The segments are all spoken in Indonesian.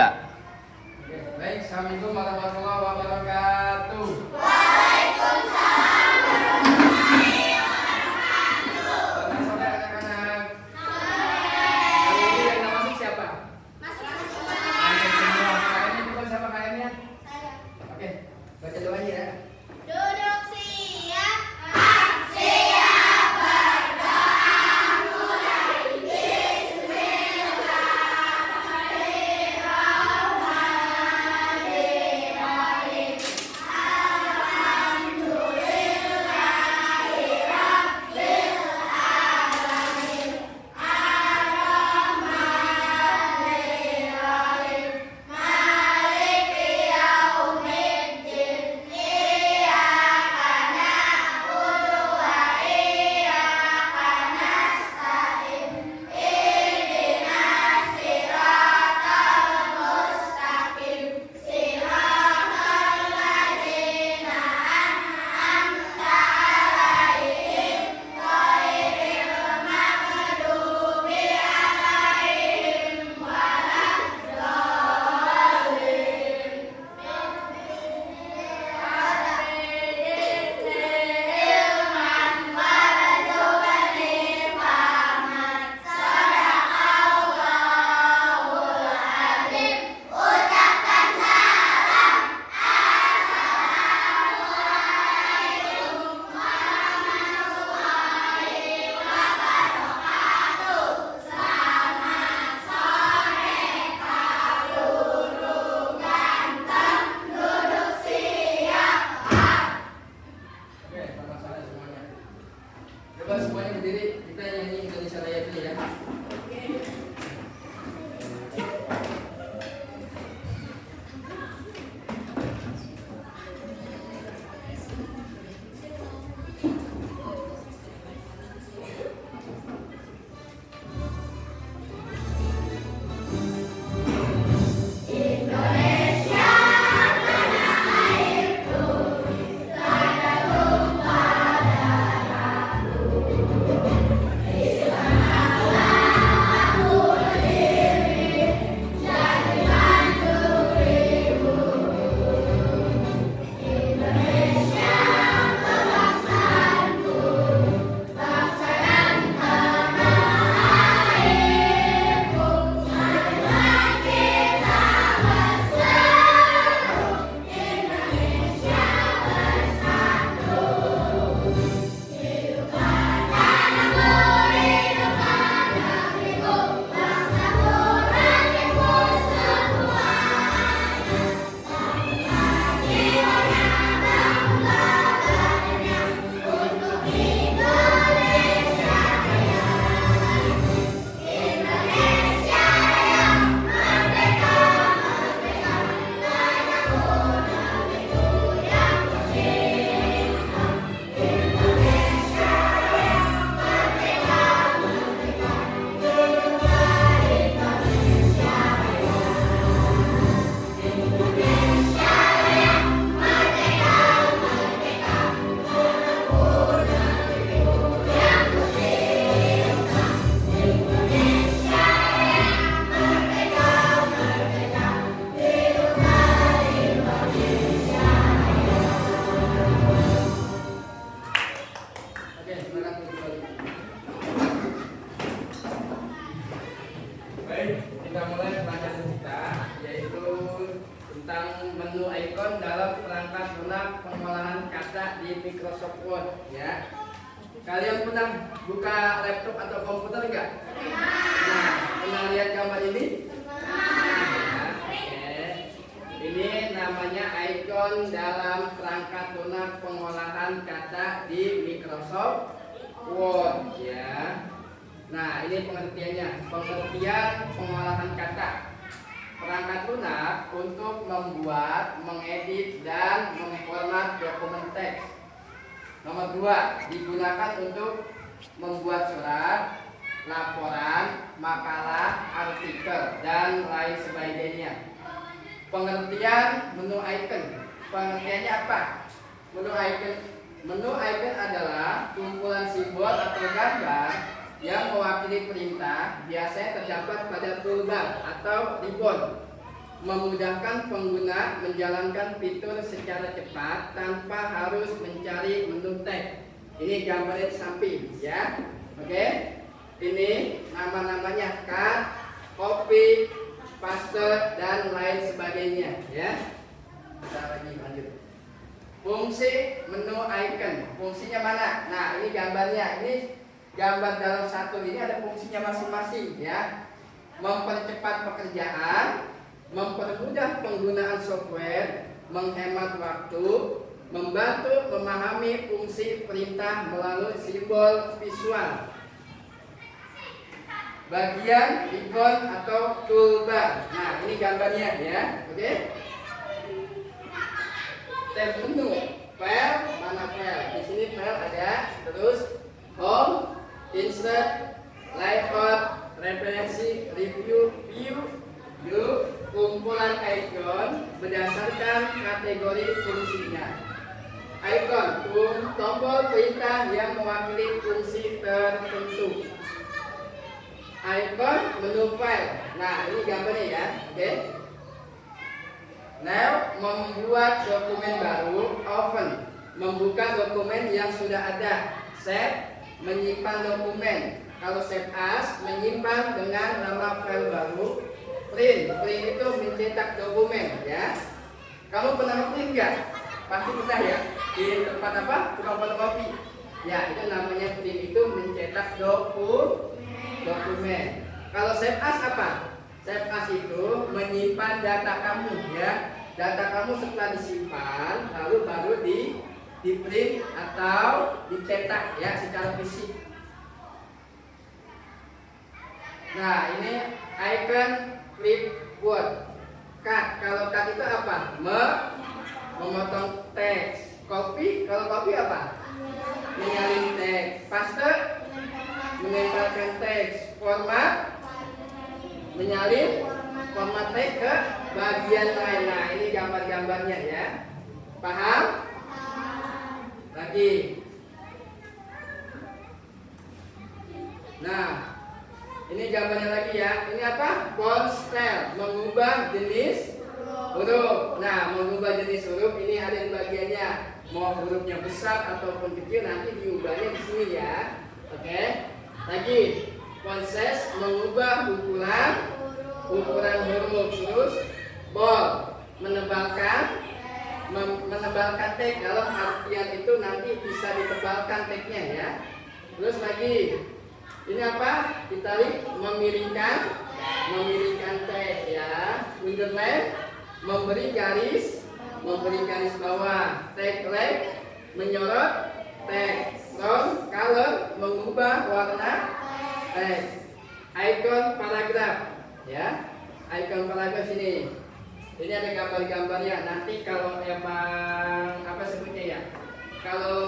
Ya. Baik, Assalamualaikum warahmatullahi wabarakatuh. Waalaikumsalam warahmatullahi wabarakatuh. Selamat sore anak-anak. Hari ini yang nggak masuk siapa? Masuk Masuk semua. KM-nya coba siapa KM-nya? saya. Oke, baca doanya ya. Duduk siap. Siap berdoa mulai. Bismillahirrahmanirrahim. Alhamdulillahirabbil alamin. Ar-Rahmanir-Rahim. Maliki yaumiddin. Iyyaka na'budu wa iyyaka nasta'in. Ihdinas siratal mustaqim. Siratal ladzina an'amta 'alaihim ghairil maghdubi 'alaihim waladdallin. Ilman warzuqni fahman. Sadaqallahul azim. Ucapkan salam. Assalamualaikum warahmatullahi wabarakatuh. Selamat sore Pak Guru ganteng. Duduk siap. Oke, selamat sore semuanya. Coba semuanya berdiri, kita nyanyi Indonesia Raya dulu ya. Indonesia tanah airku, tak ada lupa darahku. Di sanalah aku berdiri dan dibantu ibu. Indonesia kebangsaanku, bangsa dan tanah airku. Marilah kita bersatu, Indonesia bersatu. Hiduplah tanahku, hiduplah negeriku, bangsaku, rakyatku semuanya. Tanahlah jiwanya, bangunlah badannya untuk Indonesia raya. Indonesia yang merdeka, merdeka, tanahku, negeriku yang tercinta. Indonesia yang merdeka, merdeka, hiduplah Indonesia raya. Indonesia yang merdeka, merdeka, tanahku, negeriku yang tercinta. Indonesia yang merdeka, merdeka, hiduplah Indonesia raya. Oke, terima kasih kembali. Baik, kita mulai pelajaran kita, yaitu tentang menu icon dalam perangkat lunak pengolahan kata di Microsoft Word, ya. Kalian pernah buka laptop atau komputer enggak? Nah, pernah lihat gambar ini? Ya, oke. Ini namanya icon dalam perangkat lunak pengolahan kata di Microsoft Word, ya. Nah, ini pengertiannya. Pengertian pengolahan kata. Perangkat lunak untuk membuat, mengedit, dan memformat dokumen teks. Nomor 2, digunakan untuk membuat surat, laporan, makalah, artikel, dan lain sebagainya. Pengertian menu icon. Pengertiannya apa? Menu icon adalah kumpulan simbol atau gambar yang mewakili perintah biasanya terdapat pada toolbar atau ribbon. memudahkan pengguna menjalankan fitur secara cepat tanpa harus mencari menu teks. Ini gambarnya di samping ya. Oke. Ini nama-namanya cut, copy, paste dan lain sebagainya ya. Kita lagi lanjut. Fungsi menu icon. Fungsinya mana? Nah, ini gambarnya. Ini gambar dalam satu ini ada fungsinya masing-masing ya. Mempercepat pekerjaan, mempermudah penggunaan software, menghemat waktu, membantu memahami fungsi perintah melalui simbol visual. Bagian ikon atau toolbar. Nah, ini gambarnya ya. Oke. Tab menu, file, mana file? Di sini file ada, terus home, insert, layout, referensi, review, view, kumpulan icon berdasarkan kategori fungsinya. Icon, tombol perintah yang mewakili fungsi tertentu. Icon, menu file. Nah, ini gambarnya ya. Oke. Now, membuat dokumen baru. Open, membuka dokumen yang sudah ada. Save, menyimpan dokumen. Kalau save as, menyimpan dengan nama file baru. Print itu mencetak dokumen ya. Kamu pernah print nggak? Pasti pernah ya. Di tempat apa? Tukang fotokopi. Ya, itu namanya print, itu mencetak dokumen. Kalau save as apa? Save as itu menyimpan data kamu ya. Data kamu setelah disimpan lalu baru di print atau dicetak ya secara fisik. Nah, ini icon clipboard. Cut, kalau cut itu apa? Memotong teks. Copy, kalau copy apa? Menyalin teks. Paste, menempelkan teks. Format, menyalin format teks ke bagian lain. Nah, ini gambar-gambarnya ya. Paham? Lagi. Nah, ini gambarnya lagi ya. Ini apa? Font style, mengubah jenis huruf. Nah, mengubah jenis huruf ini ada di bagiannya. Mau hurufnya besar ataupun kecil nanti diubahnya di sini ya. Oke. Lagi, font size, mengubah ukuran huruf. Terus bold, menebalkan teks. Dalam artian itu nanti bisa ditebalkan teksnya ya. Terus lagi, ini apa? Italic, memiringkan teks ya. Underline, memberi garis bawah. Tagline, menyorot teks. Tone, color, mengubah warna teks. Icon paragraf ya. Icon paragraf sini. Ini ada gambar-gambarnya. Nanti kalau emang apa sebutnya ya? Kalau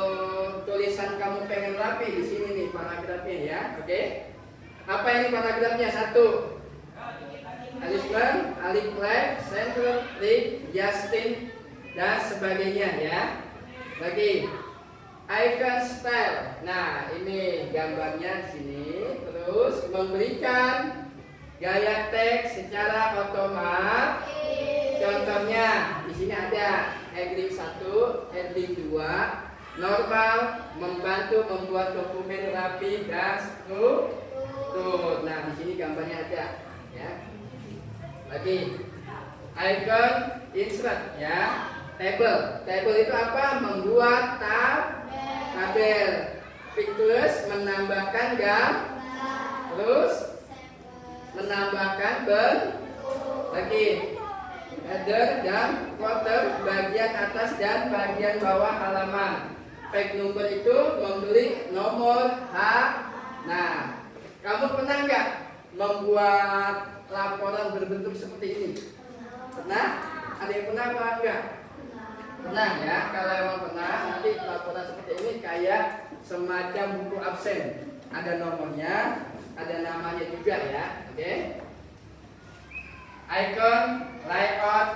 tulisan kamu pengen rapi di sini nih paragrafnya ya. Oke. Apa ini paragrafnya? 1. Alisman, alif left, center, link, Justin dan sebagainya ya. Lagi icon style. Nah, ini gambarnya sini. Terus memberikan gaya teks secara otomatis. Contohnya di sini ada heading 1, heading 2, normal, membantu membuat dokumen rapi dan struktur. Nah, di sini gambarnya ada ya. Lagi icon insert ya. Table itu apa? Membuat tabel. Pictures, menambahkan gambar. Terus menambahkan lagi header dan footer, bagian atas dan bagian bawah halaman. Page number itu memberi nomor Nah, kamu pernah nggak membuat laporan berbentuk seperti ini? Pernah? Ada yang pernah apa enggak? Pernah ya. Kalau emang pernah, nanti laporan seperti ini kayak semacam buku absen. Ada nomornya, ada namanya juga ya. Oke. Icon layout.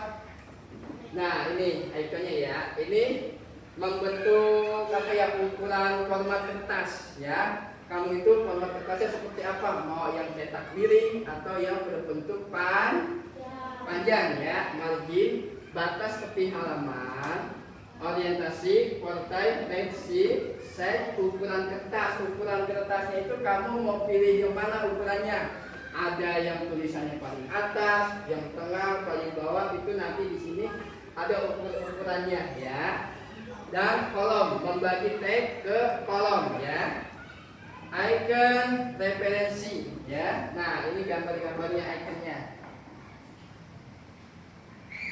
Nah, ini iconnya ya. Ini membentuk apa ya, ukuran format kertas ya. Kamu itu format kertasnya seperti apa? Mau yang cetak miring atau yang berbentuk panjang ya, margin, batas tepi halaman, orientasi, portai, sheet, set, ukuran kertas. Ukuran kertasnya itu kamu mau pilih yang mana ukurannya? Ada yang tulisannya paling atas, yang tengah, paling bawah, itu nanti di sini ada ukurannya ya. Dan kolom, membagi tag ke kolom ya. Icon referensi ya. Nah, ini gambar-gambarnya iconnya.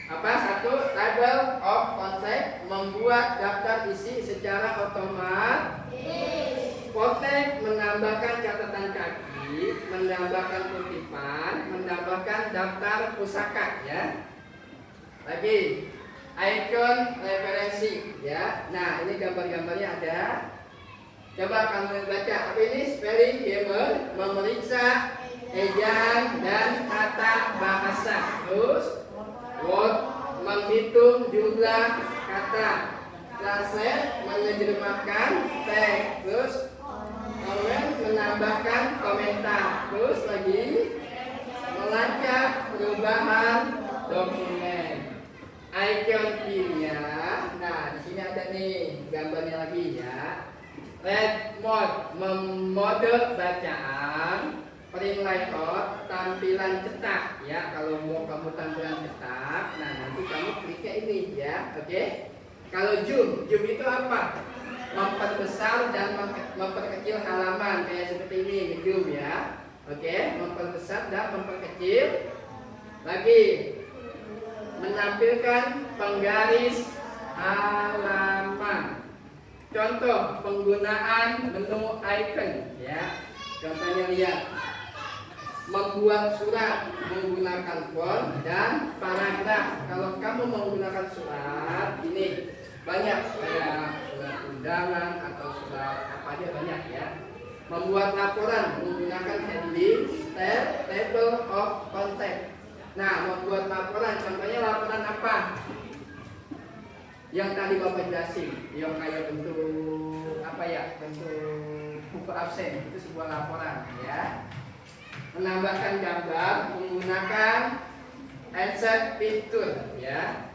Apa? Satu, table of contact, membuat daftar isi secara otomatis. Contact menambahkan catatan kaki, menambahkan kutipan, menambahkan daftar pusaka ya. Lagi, icon referensi ya. Nah, ini gambar-gambarnya ada. Coba kamu baca. Apa ini? Spelling grammar, memeriksa ejaan dan tata bahasa. Terus word, menghitung jumlah kata. Translate, menerjemahkan teks. Terus comment, menambahkan komentar. Terus lagi melacak perubahan dokumen. Icon view-nya. Nah, di sini ada nih gambarnya lagi ya. Red mode, mode bacaan. Print layout, tampilan cetak ya. Kalau mau kamu tampilan cetak, nah nanti kamu kliknya ini ya. Oke. Kalau zoom itu apa? Memperbesar dan memperkecil halaman kayak seperti ini, zoom ya. Oke, memperbesar dan memperkecil. Lagi menampilkan penggaris halaman. Contoh penggunaan menu icon ya. Contohnya lihat. Membuat surat menggunakan font dan paragraf. Kalau kamu menggunakan surat ini banyak kayak surat undangan atau surat apa aja banyak ya. Membuat laporan menggunakan heading, style, table of content. Nah, membuat laporan, contohnya laporan apa? Yang tadi Bapak jelasin, yang kayak bentuk apa ya? Bentuk buku absen, itu sebuah laporan ya. Menambahkan gambar menggunakan insert picture ya.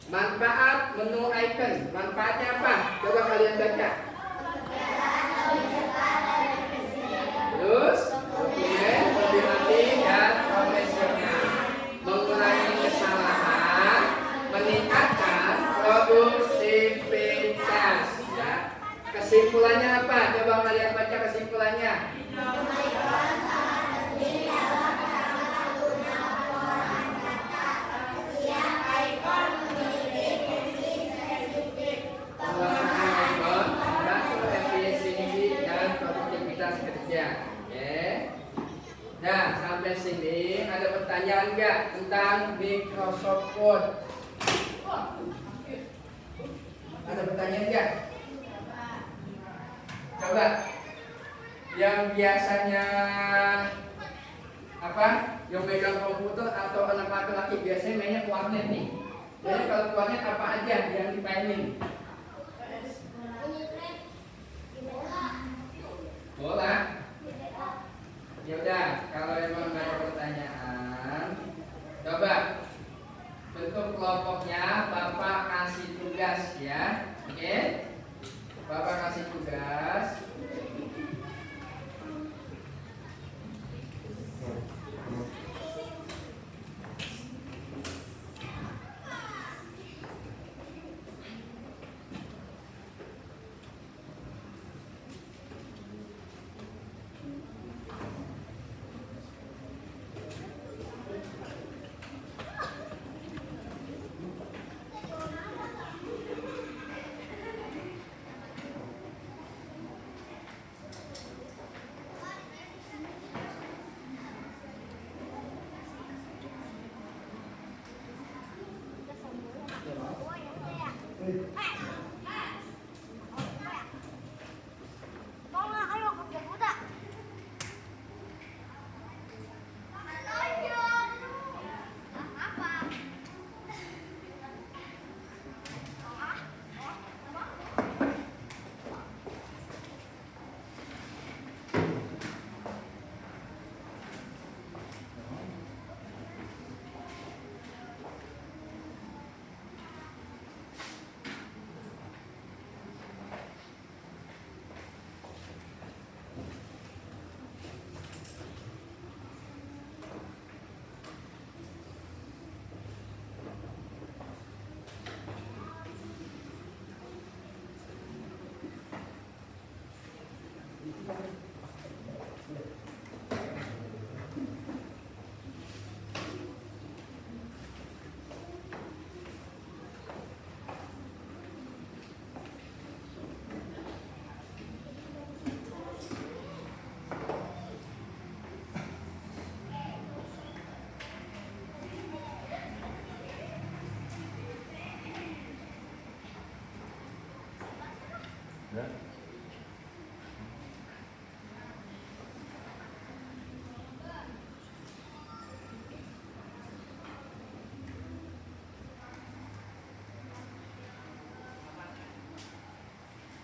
Manfaat menu icon, manfaatnya apa? Coba kalian baca. Terus dokumen lebih rapi dan profesional, mengurangi kesalahan, meningkatkan produktivitas ya. Kesimpulannya apa? Coba kalian baca kesimpulannya. Nah, sampai sini ada pertanyaan nggak tentang Microsoft Word? Ada pertanyaan nggak? Coba. Yang biasanya apa? Yang megang komputer atau anak laki-laki biasanya mainnya warnet nih. Jadi kalau warnet apa aja yang dimainin? Bola. Ya udah, kalau emang nggak ada pertanyaan, coba bentuk kelompoknya Bapak kasih tugas ya, oke? Bapak kasih tugas.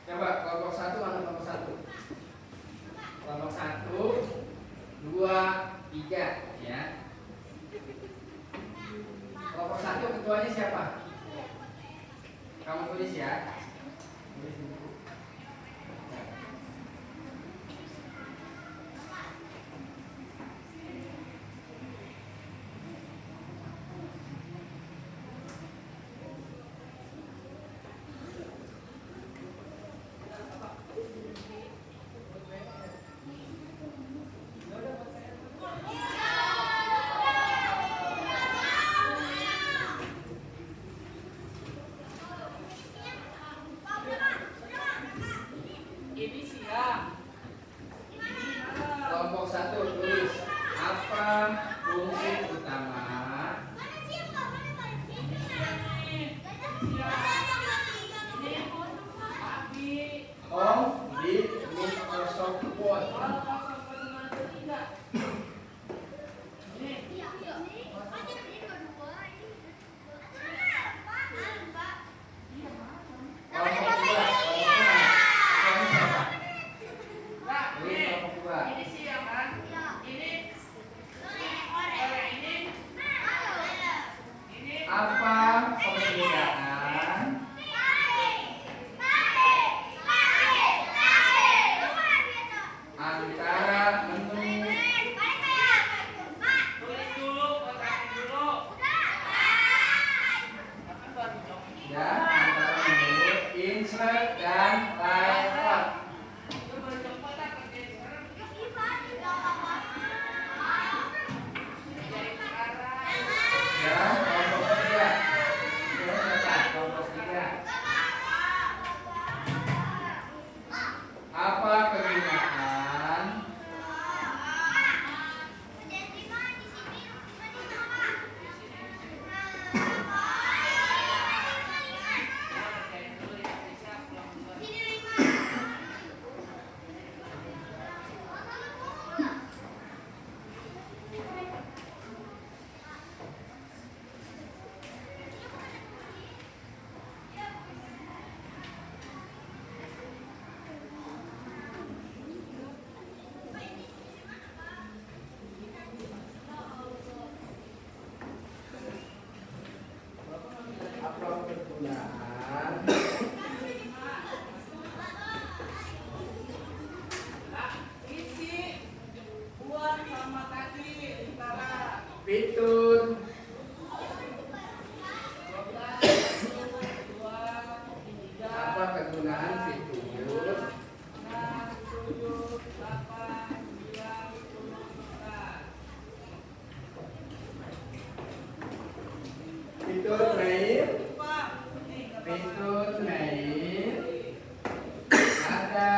Coba kelompok 1 mana kelompok 1? Kelompok 1, 2, 3 ya. Kelompok 1 ketuanya siapa? Kamu tulis ya. Tulis di buku. Kelompok 1 tulis apa fungsi utama Home di Microsoft Word? Apa perbedaan antara menu ya antara menu insert dan layout? Ya, kelompok 3. Kelompok 3. Apa kegunaan fitur apa kegunaan fitur fitur mail ada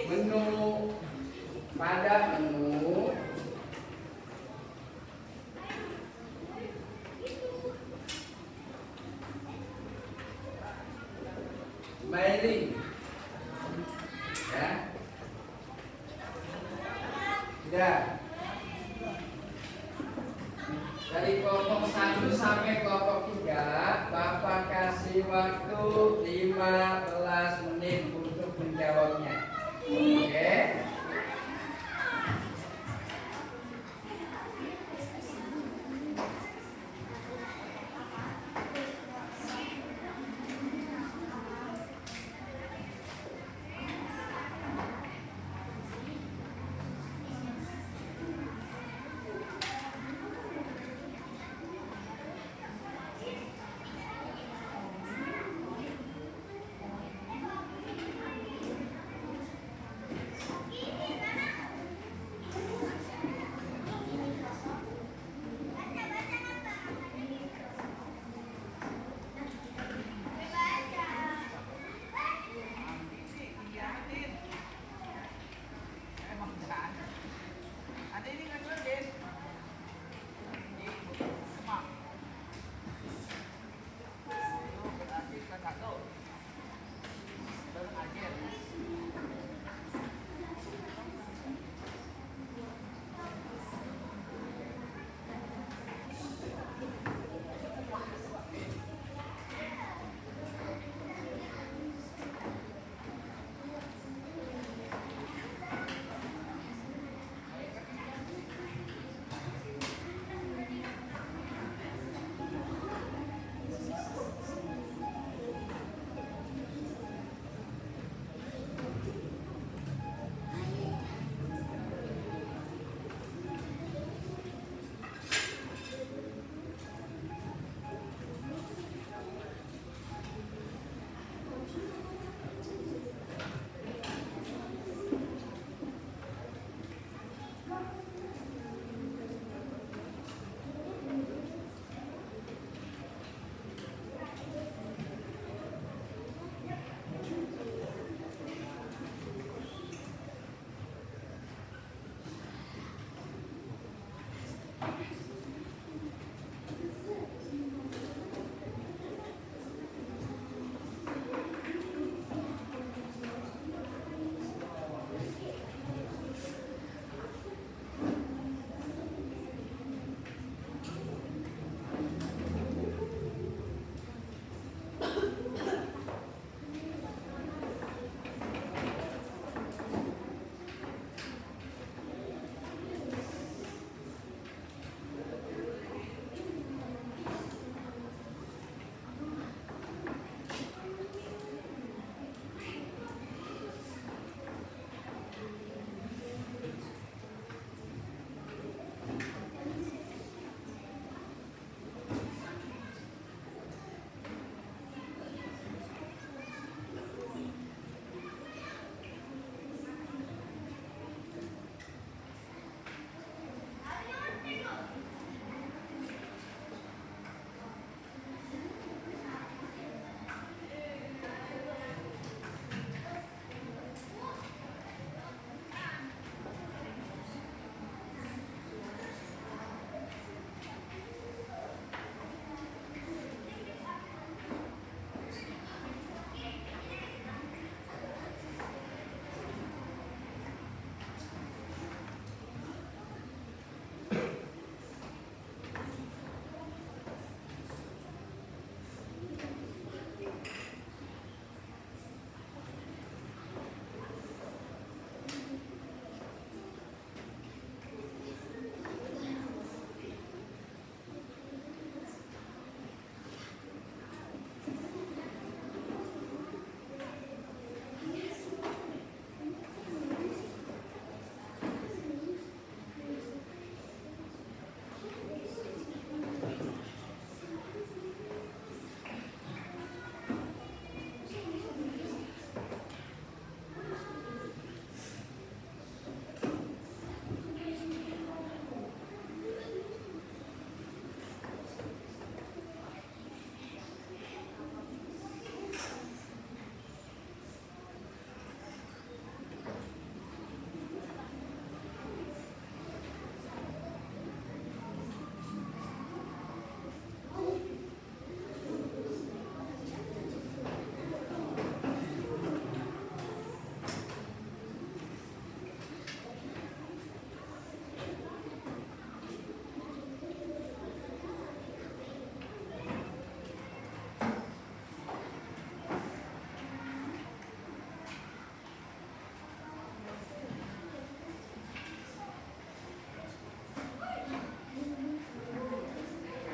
menu pada menu mailing ya. Sudah. Dari kelompok 1 sampai kelompok 3 Bapak kasih waktu 15 menit untuk menjawabnya. Oke.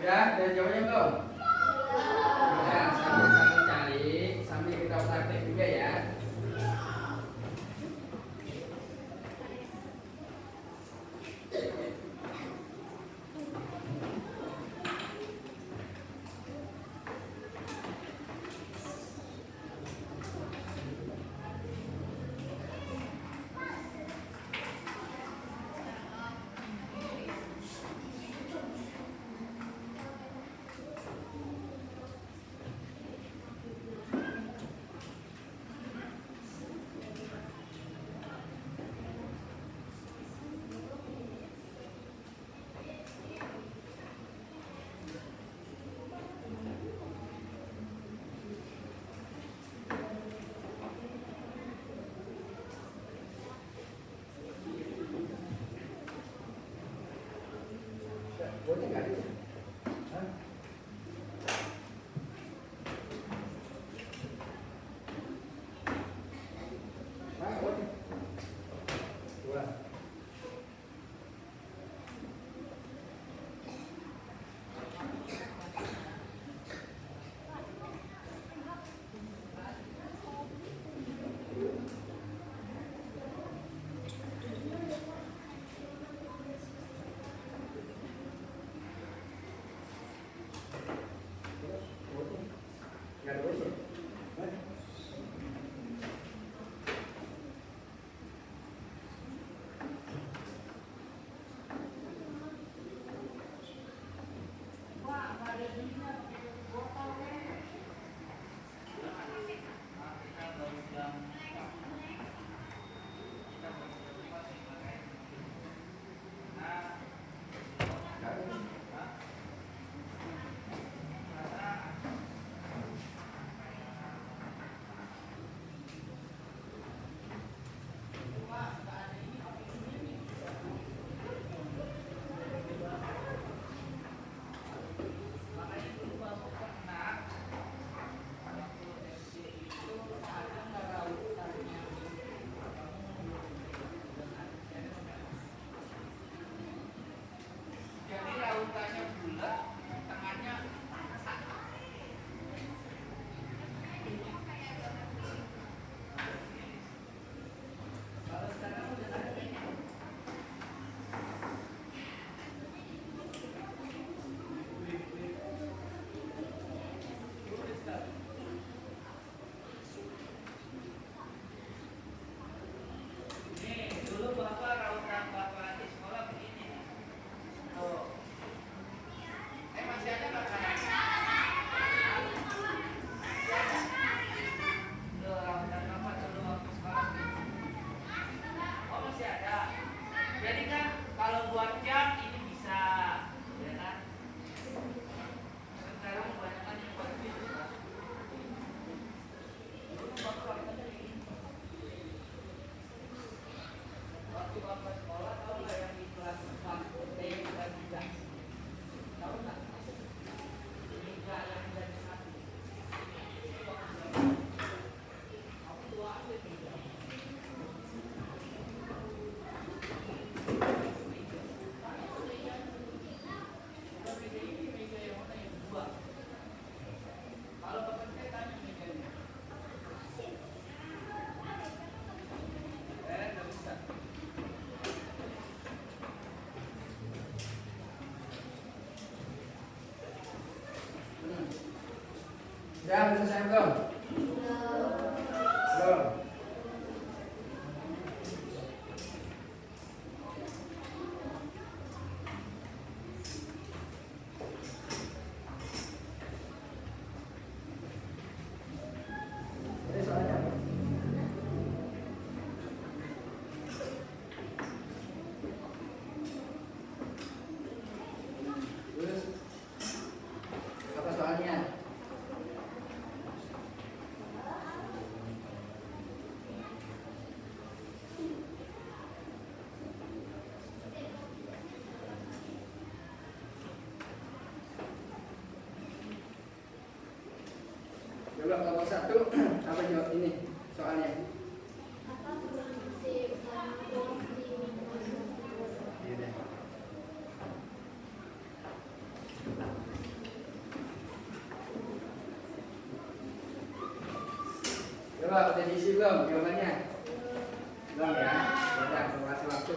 Udah jawabannya belum? Udah, sambil kamu cari, sambil kita praktek juga ya. Boleh nggak ada? Hah? Hah, boleh. Dua. Nggak ada boleh. Hah? Sudah selesai belum? Belum. Ini soalnya apa? Terus apa soalnya? Coba kelompok 1 apa jawab ini soalnya? Apa fungsi lampu di Iya deh. Coba udah diisi belum jawabannya? Belum ya? Udah, aku kasih waktu.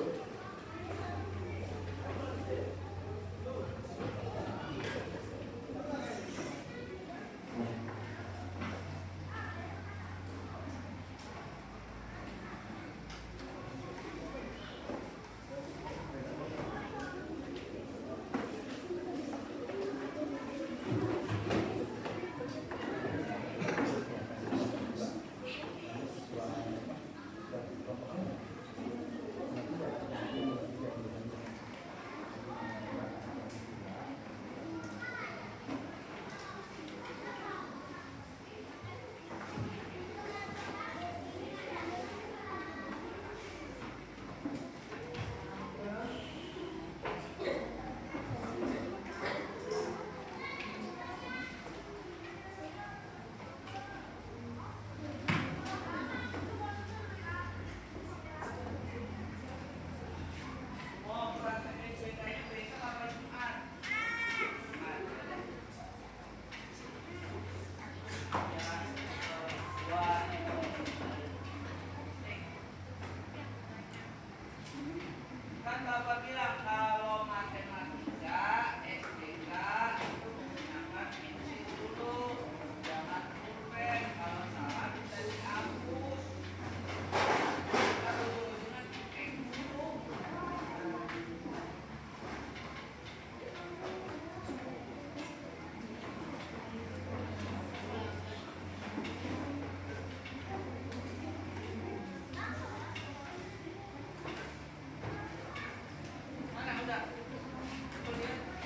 Kan Bapak bilang kalau matematika SDK itu menggunakan prinsip dulu, jangan pulpen, kalau salah bisa dihapus. Kalau dengan pulpen dulu. Mana udah? Tuh lihat.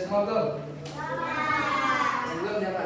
semua belum? Yang belum siapa?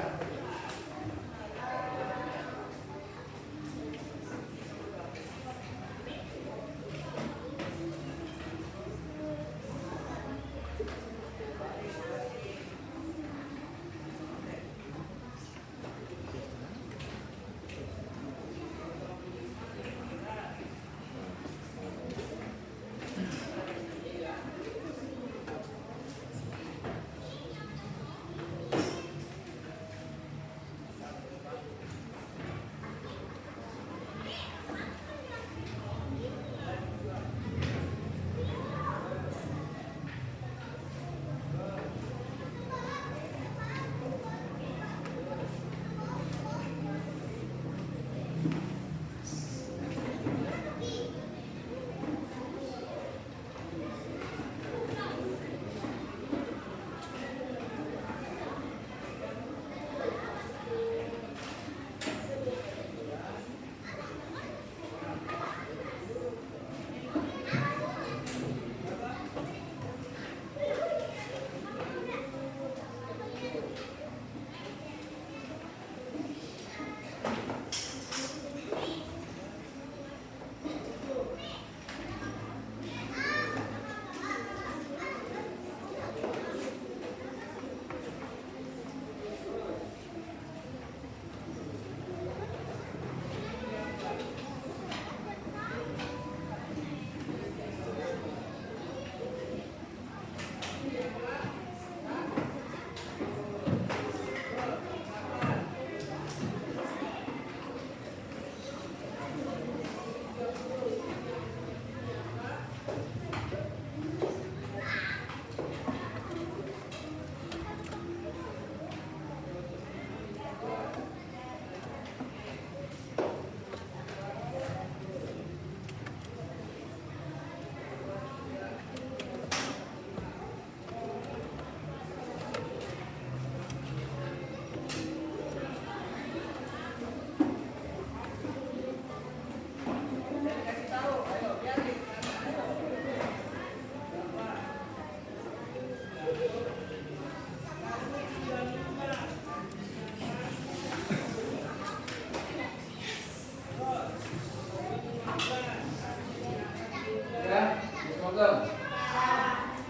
Belum?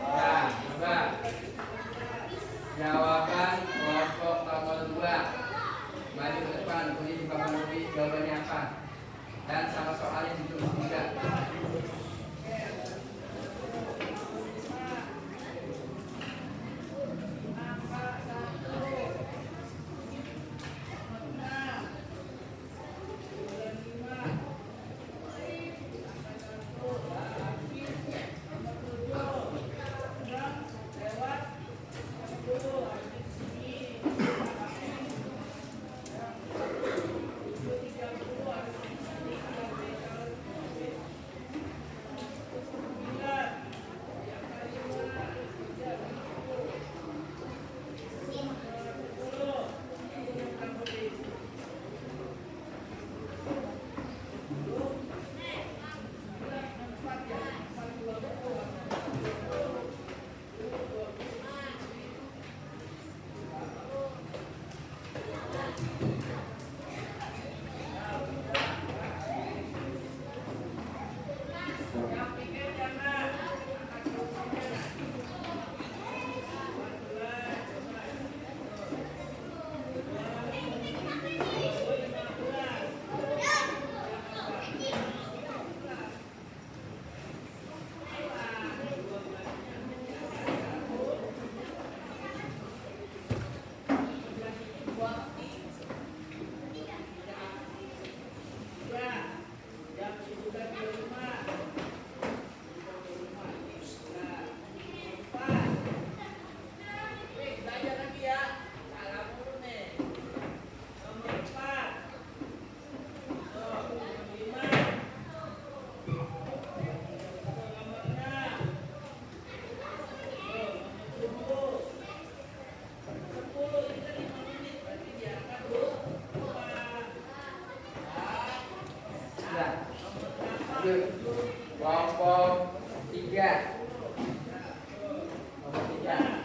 Ya, coba jawaban kelompok nomor 2. Maju ke depan, tulis di papan tulis jawabannya apa. Dan sama soalnya ditulis juga. Kelompok 3. Kelompok 3.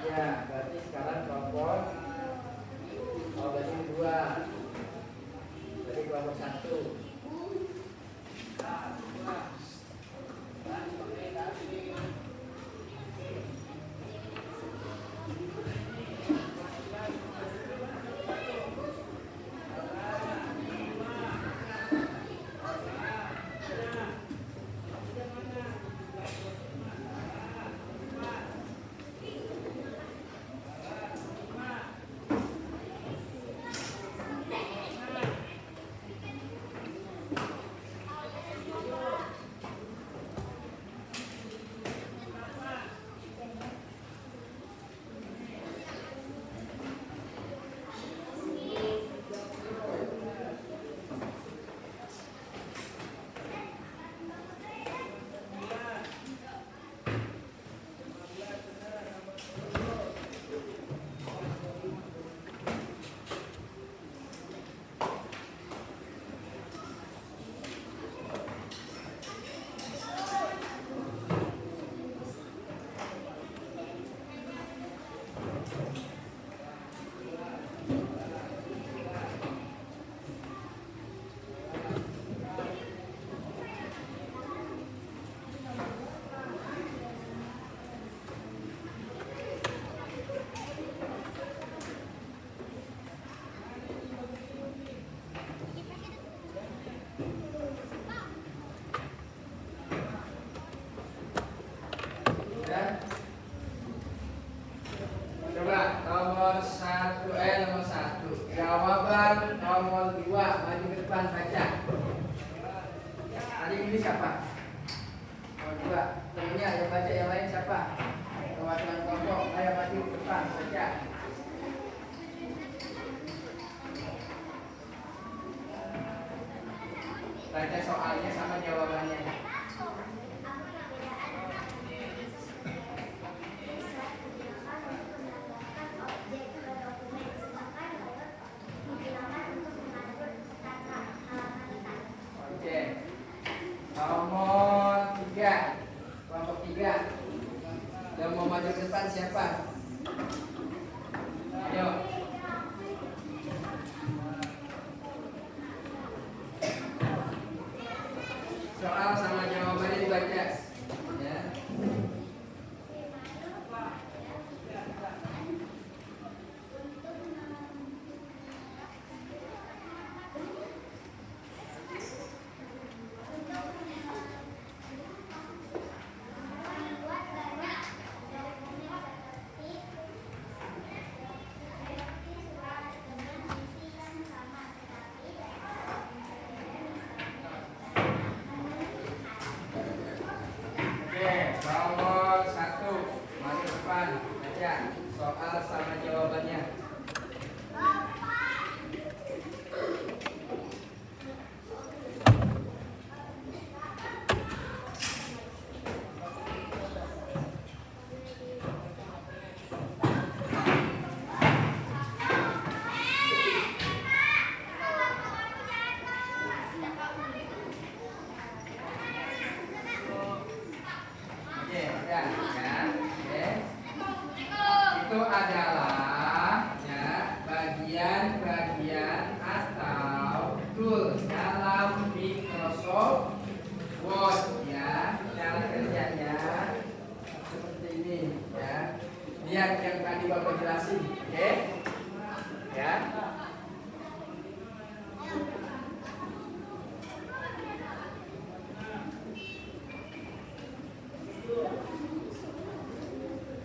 Ya, berarti sekarang kelompok berarti 2. Berarti kelompok 1. Coba nomor 1. Jawaban nomor 2. Maju ke depan baca. Tadi ini siapa? Nomor 2. Temennya yang baca, yang lain siapa? Perwakilan kelompok. Ayo maju ke depan baca. Baca soalnya sama jawabannya. Nomor 3. Kelompok 3. Yang mau maju ke depan siapa? Ayo. Soal sama jawabannya dibaca. Ya. Nomor 1. Maju ke depan baca. Soal sama jawabannya. Itu adalah ya bagian-bagian atau tool dalam Microsoft Word ya. Cara kerjanya seperti ini ya. Lihat yang tadi Bapak jelasin, oke? Ya.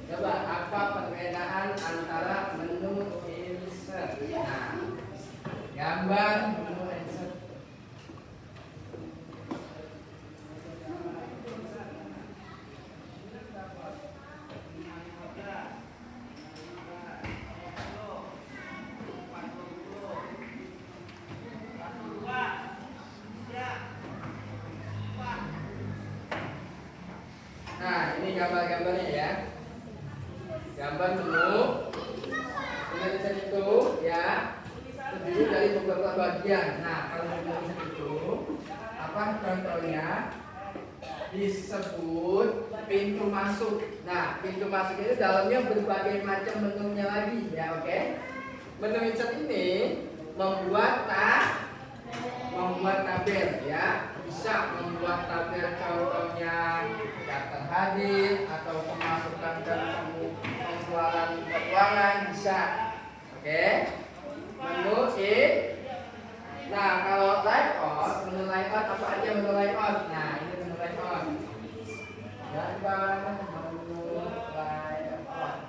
Coba apa perbedaan antara menu insert? Nah, gambar menu insert. Nah, ini gambar-gambarnya ya. Gambar menu insert itu ya terdiri dari beberapa bagian. Nah, kalau menu insert itu apa contohnya? disebut pintu masuk. Nah, pintu masuk itu dalamnya berbagai macam menunya lagi ya, oke? Menu insert ini membuat tabel ya. Bisa membuat tabel contohnya daftar hadir atau pemasukan dan pengeluaran keuangan bisa. Oke. Menu in. Nah, kalau layout, menu layout apa aja menu layout? Nah, ini menu layout. Gambar menu layout.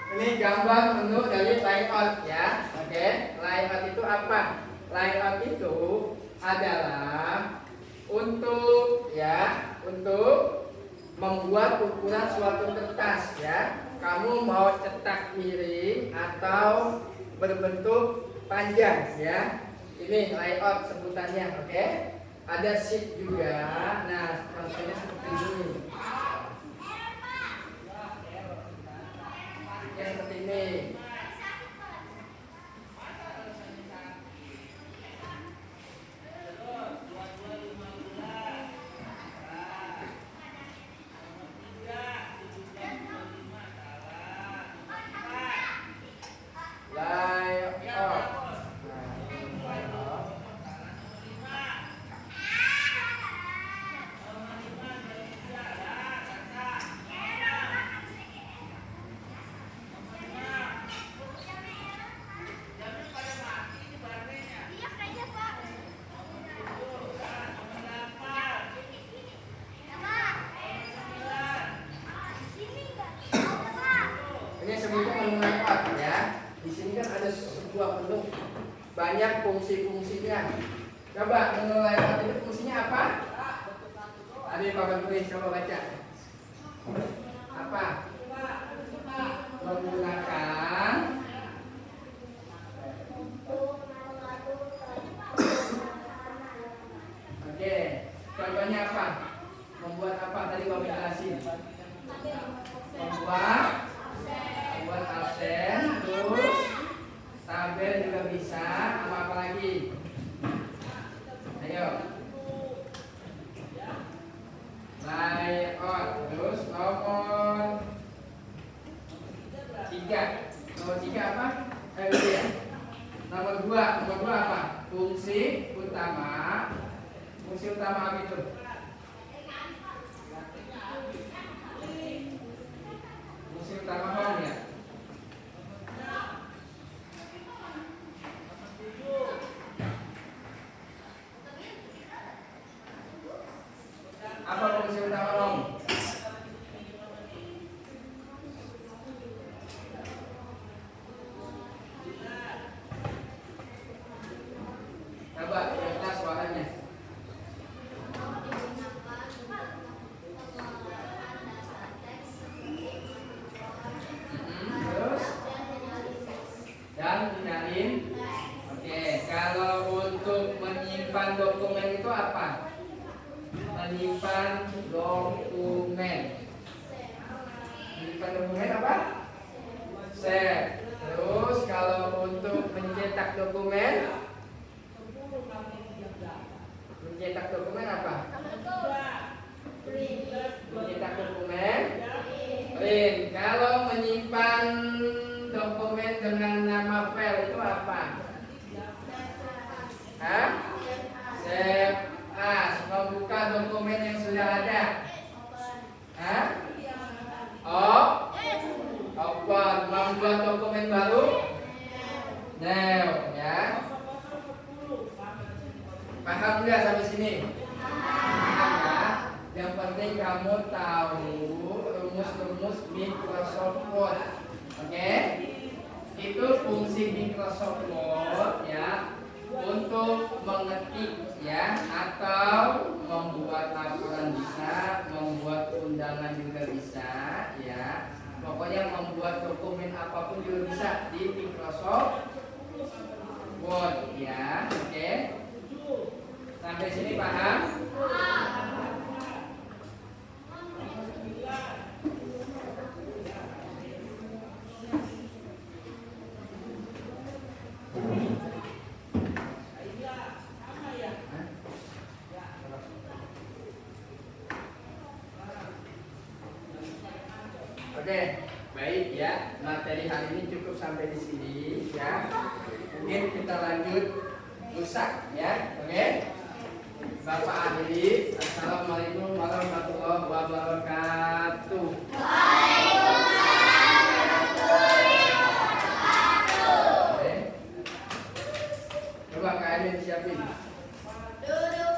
Ini gambar menu dari layout ya. Oke, layout itu apa? Layout itu adalah untuk membuat ukuran suatu kertas ya. Kamu mau cetak miring atau berbentuk panjang ya. Ini layout sebutannya, oke? Ada sheet juga. Nah, contohnya seperti ini. Seperti ini. Ini sebutnya menu layout ya. Di sini kan ada sebuah menu banyak fungsi-fungsinya. Coba menu layout itu fungsinya apa? Ada yang papan tulis, coba baca. Apa? Menggunakan Oke, contohnya apa? Membuat apa tadi Bapak jelasin? Membuat absen, terus tabel juga bisa, apa lagi? Ayo. Layout, terus nomor 3. Nomor 3 apa? Ya. Nomor 2 apa? Fungsi utama. Fungsi utama apa itu? Fungsi utama home ya. Apa fungsi utama home? Coba kita suaranya. Terus dan nyalin. Oke, kalau untuk menyimpan dokumen itu apa? Menyimpan dokumen. Menyimpan dokumen apa? Save. Terus kalau untuk mencetak dokumen apa? Mencetak dokumen print. Kalau menyimpan dokumen dengan nama file itu apa? Save as. Membuka dokumen yang sudah ada. Open. Membuat dokumen baru. New ya. Paham nggak sampai sini? Paham ya? Yang penting kamu tahu rumus rumus-rumus Microsoft Word. Oke? Itu fungsi Microsoft Word ya, untuk mengetik ya, atau membuat laporan bisa, membuat undangan juga bisa ya. Pokoknya membuat dokumen apapun juga bisa di Microsoft Word ya. Oke? Sampai sini paham? Oke, baik ya. Materi hari ini cukup sampai di sini ya. Mungkin kita lanjut rusak ya. Oke. Bapak akhiri. Assalamualaikum warahmatullahi wabarakatuh. Oke. Coba kalian siapin. Duduk.